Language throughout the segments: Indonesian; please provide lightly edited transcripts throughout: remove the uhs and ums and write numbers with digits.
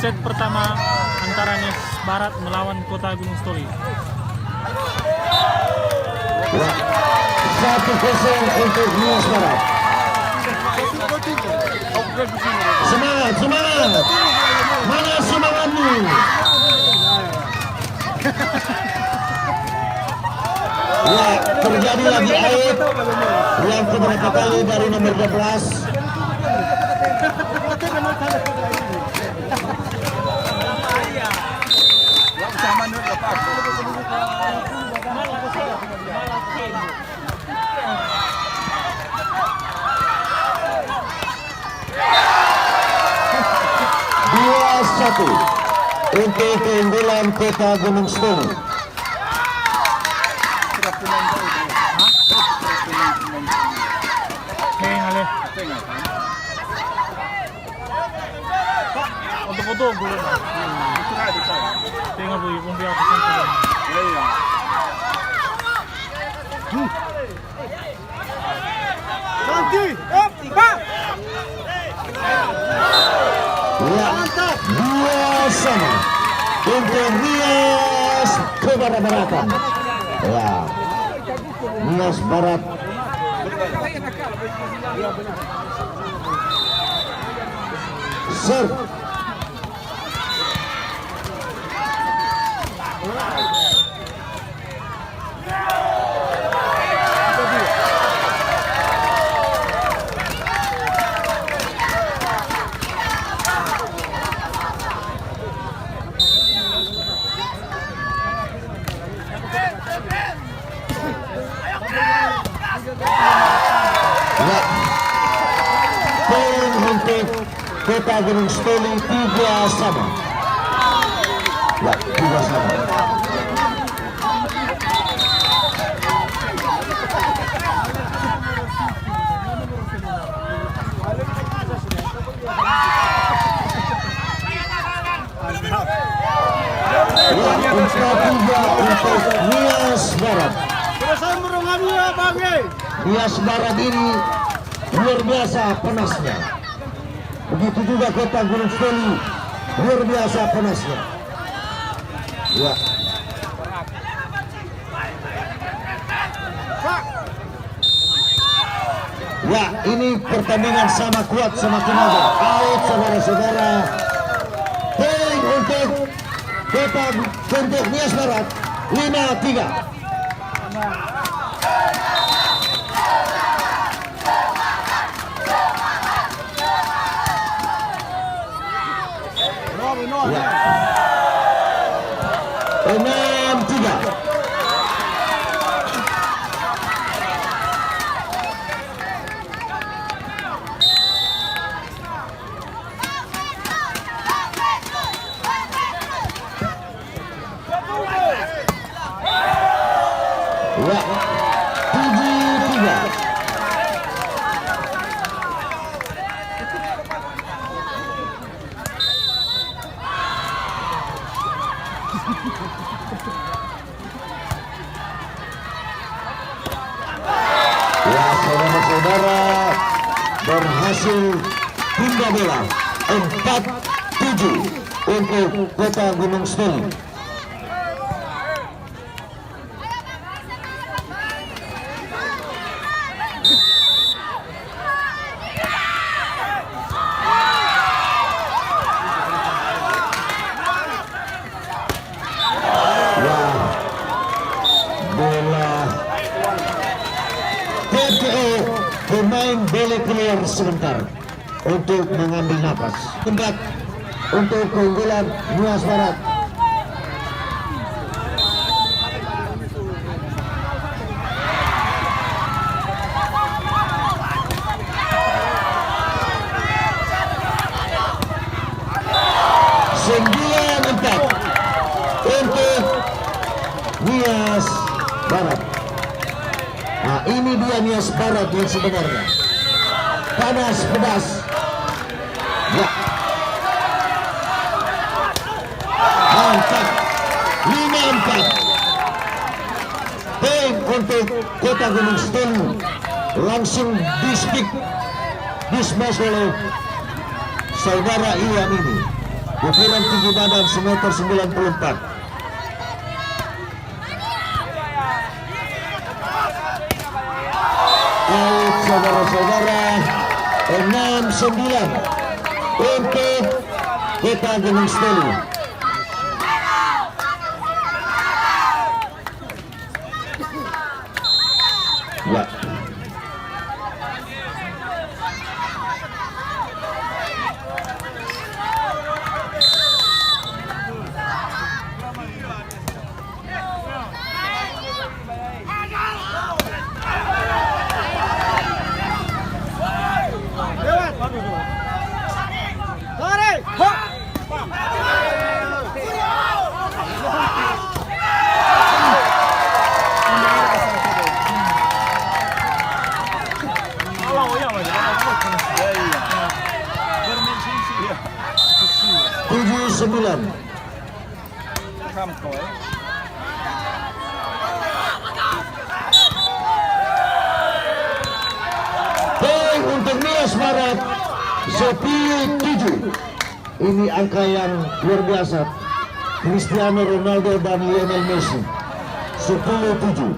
Set pertama antara Nias Barat melawan Kota Gunung Stoli. 1-0 untuk Nias Barat. Semangat, semangat. Mana semangatmu? Ya, terjadi lagi air yang keberapa kali dari nomor 12. Satu untuk keunggulan Kota Gunung Stoli. Untuk foto boleh. Tengok dulu pun biar pesan. Nanti, Pak. Ya, 2-2 untuk Nias kebarat-baratan. Ya, Nias Barat. Serve. Poin untuk Kota Gunung Stoli 3-3. Ya, 3-3. Ya, 4-3 untuk Nias Barat. Nias Barat ini luar biasa panasnya. Begitu juga Kota Gunung Stoli luar biasa panasnya. Ya. Ya, ini pertandingan sama kuat sama tenaga. Out saudara-saudara. Poin untuk Kota untuk Nias Barat 5-3. Ya. 6-3. Ya, 7-3. Ya, saudara-saudara, berhasil tunda bola 4-7 untuk Kota Gunung Stoli. Pemain boleh keluar sebentar untuk mengambil napas. Tempat untuk keunggulan Nias Barat. Sembilan 4 untuk Nias Barat. Nah, ini dia Nias Barat yang sebenarnya. Panas, pedas. Ya. Mantap. 5-4. Poin untuk Kota Gunung Stoli. Langsung dismiss oleh saudara Iwan ini. Ukuran tinggi badan 1,94 m. Baik saudara-saudara, 6-9 untuk kita Gunung Stelu. Ya. Lari. Hop. Tujuh sembilan. Poin untuk Nias Barat 10-7. Ini angka yang luar biasa. Cristiano Ronaldo dan Lionel Messi 10-7.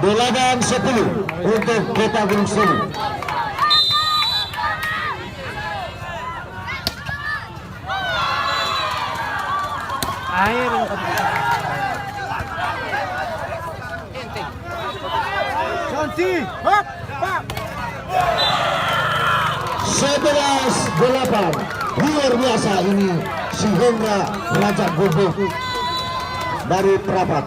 Delapan 10 untuk Kota Gunung Stelu. Air. Ganti. Hop. Pak. 11-8. Luar biasa ini si Hendra Raja Gobek dari Perapat.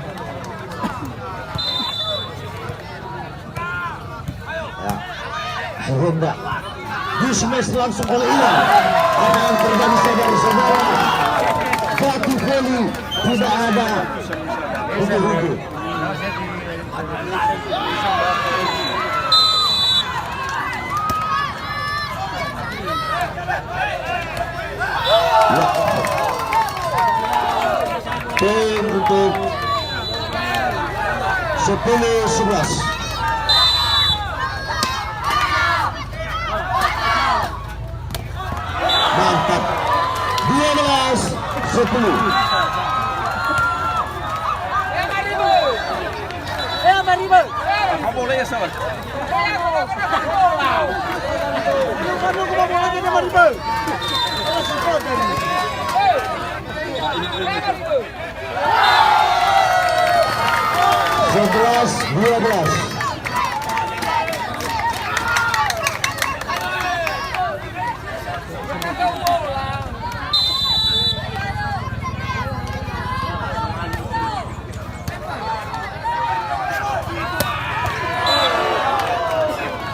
Ya, si Hendra di smash langsung oleh Iwan. Apa yang terjadi saudara-saudara? Jatuh volley, tidak ada unggul-unggul. Poin untuk 10-11. Mantap. 12-10. Sebelas 12.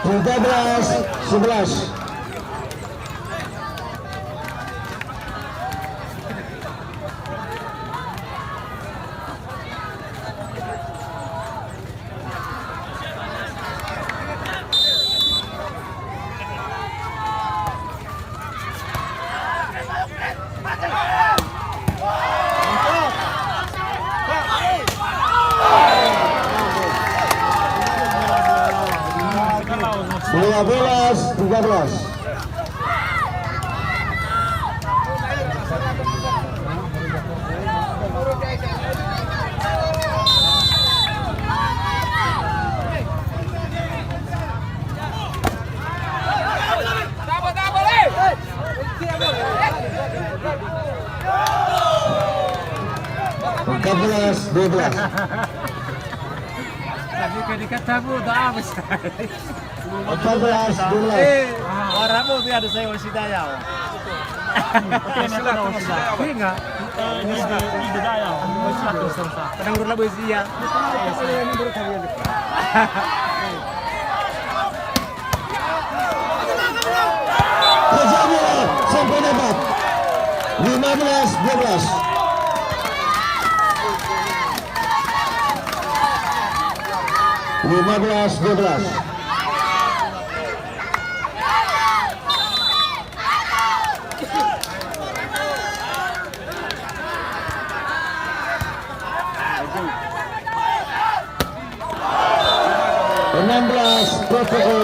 Tiga belas 11. Bola 13. Belas 12. Tapi kadang-kadang udah habis. 14 12. Orang mau ada saya wasida ya. Enggak. Ini daya. Kadang urut labis dia. Kejar bola sampai dapat 15 12. 15-12. PPO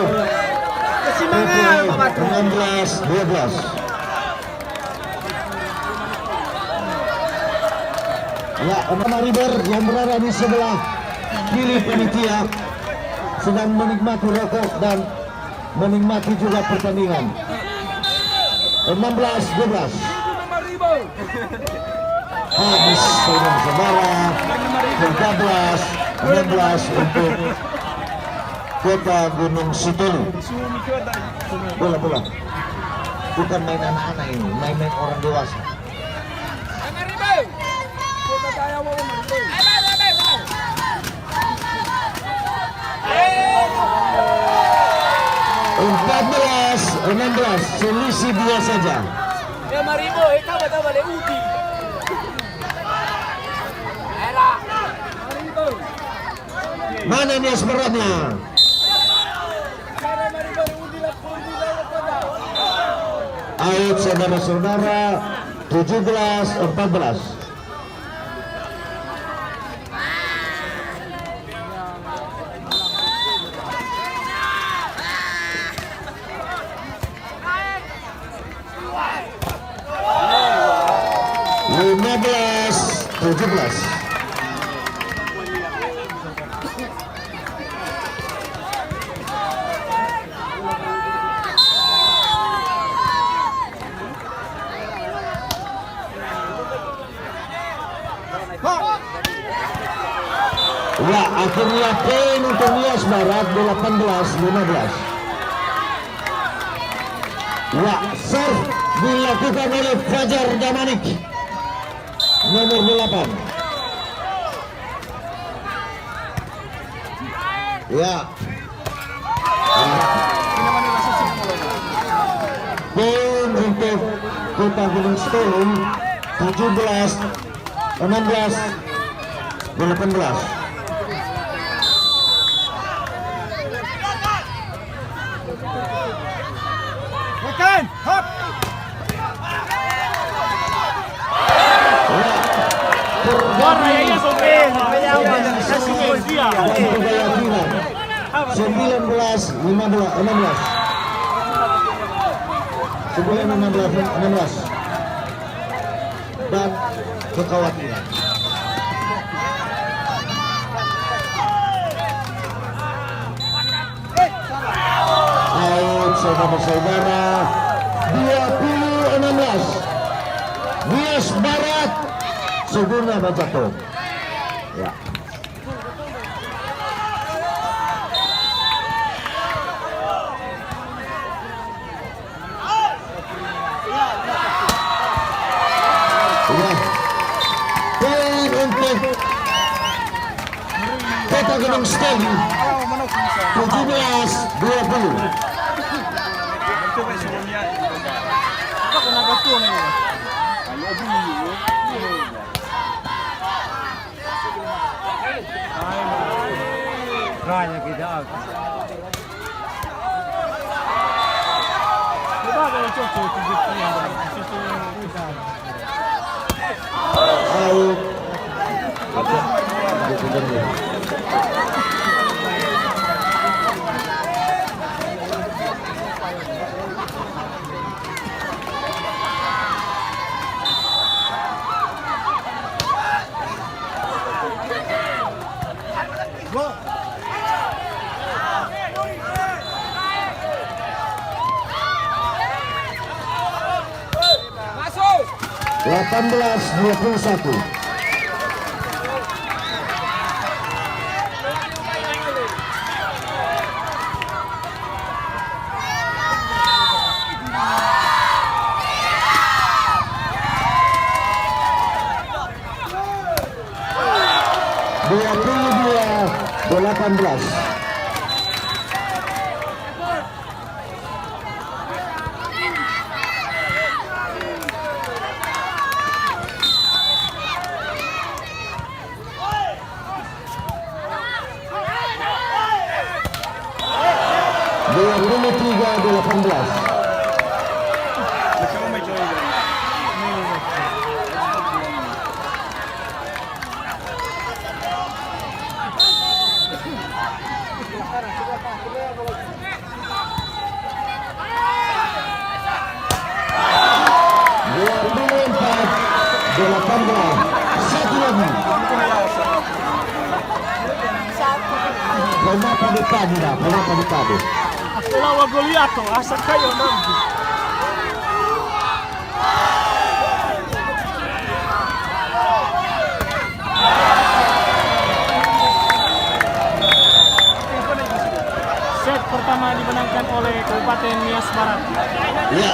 16-12. Ya, Nama River yang berada di sebelah kiri panitia sedang menikmati rokok dan menikmati juga pertandingan. 16-12. Habis saudara-saudara. 13-16 untuk Kota Gunung Sitoli. Bola. Bukan main anak-anak ini, main orang dewasa. Empat 16, selisih 2 saja. Ya Maribo, ikaw balik uti. Mana Nias beratnya? Ayo saudara-saudara, 17-14. Belas 17. Ya, akhirnya poin untuk Nias Barat 18-15. Ya, serve dilakukan oleh Fajar Damanik nomor 8. Ya. Poin untuk Kota Gunung Sitoli 17-16-18. Warna ya sopir. Kasih dia. 19-16. 16 dan kekhawatiran. Out saudara-saudara 20-16. Nias Barat Suguna Bajako. Ya. Poin untuk Kota Gunung Sitoli 17-20. Raya kita. Coba kalau cocok tunjukkan Out. Masuk. 18-21. Belas. Satu lagi. Kenapa dekade dah? Kenapa dekade? Lawa Goliato, asa kayo nanti. Set pertama dimenangkan oleh Kabupaten Nias Barat. Ya.